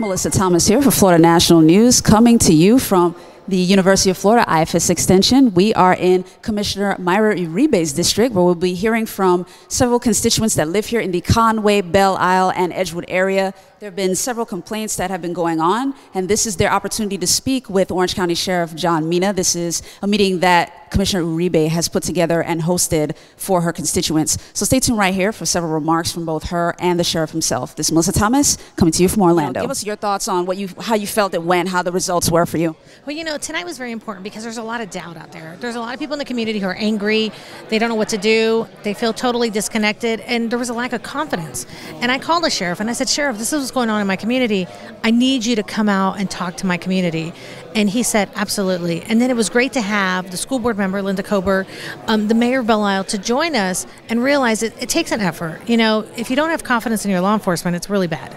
Mellissa Thomas here for Florida National News, coming to you from the University of Florida IFAS Extension. We are in Commissioner Mayra Uribe's district, where we'll be hearing from several constituents that live here in the Conway, Belle Isle, and Edgewood area. There have been several complaints that have been going on, and this is their opportunity to speak with Orange County Sheriff John Mina. This is a meeting that Commissioner Uribe has put together and hosted for her constituents. So stay tuned right here for several remarks from both her and the sheriff himself. This is Mellissa Thomas coming to you from Orlando. Give us your thoughts on how you felt it went, how the results were for you. Well, you know, tonight was very important because there's a lot of doubt out there. There's a lot of people in the community who are angry. They don't know what to do. They feel totally disconnected, and there was a lack of confidence. And I called the sheriff and I said, Sheriff, this is what's going on in my community. I need you to come out and talk to my community. And he said, absolutely. And then it was great to have the school board member, Linda Kober, the mayor of Belle Isle, to join us and realize it takes an effort. You know, if you don't have confidence in your law enforcement, it's really bad.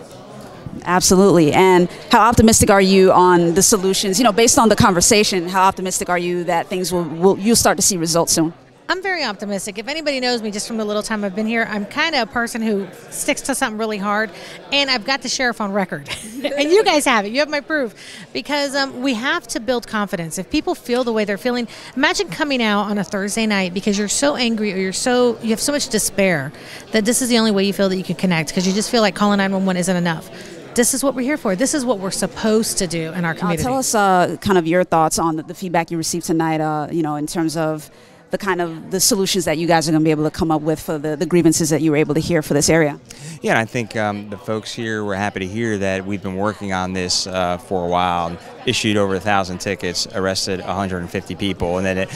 Absolutely. And how optimistic are you on the solutions? You know, based on the conversation, how optimistic are you that things you'll start to see results soon? I'm very optimistic. If anybody knows me just from the little time I've been here, I'm kind of a person who sticks to something really hard, and I've got the sheriff on record. And you guys have it. You have my proof. Because we have to build confidence. If people feel the way they're feeling, imagine coming out on a Thursday night because you're so angry or you have so much despair that this is the only way you feel that you can connect, because you just feel like calling 911 isn't enough. This is what we're here for. This is what we're supposed to do in our community. Tell us kind of your thoughts on the feedback you received tonight, you know, in terms of the solutions that you guys are going to be able to come up with for the grievances that you were able to hear for this area. Yeah, and I think the folks here were happy to hear that we've been working on this for a while. Issued over 1,000 tickets, arrested 150 people, and then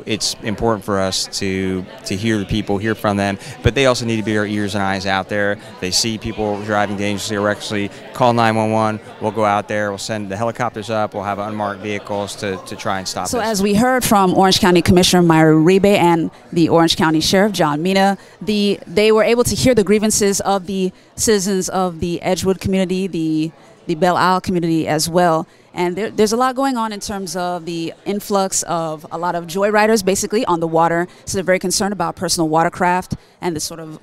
it's important for us to hear the people, hear from them, but they also need to be our ears and eyes out there. They see people driving dangerously or recklessly, call 911. We'll go out there. We'll send the helicopters up. We'll have unmarked vehicles to try and stop. So as we heard from Orange County Commissioner Mayra Uribe and the Orange County Sheriff John Mina, they were able to hear the grievances of the citizens of the Edgewood community, the Belle Isle community as well. And there's a lot going on in terms of the influx of a lot of joyriders basically on the water. So they're very concerned about personal watercraft and the sort of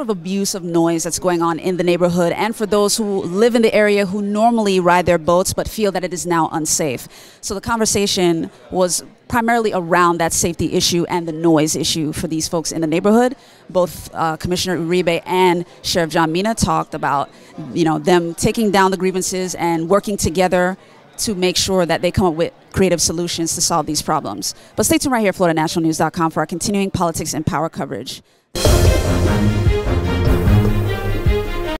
abuse of noise that's going on in the neighborhood, and for those who live in the area who normally ride their boats but feel that it is now unsafe. So the conversation was primarily around that safety issue and the noise issue for these folks in the neighborhood. Both Commissioner Uribe and Sheriff John Mina talked about, you know, them taking down the grievances and working together to make sure that they come up with creative solutions to solve these problems. But stay tuned right here at FloridaNationalNews.com for our continuing politics and power coverage.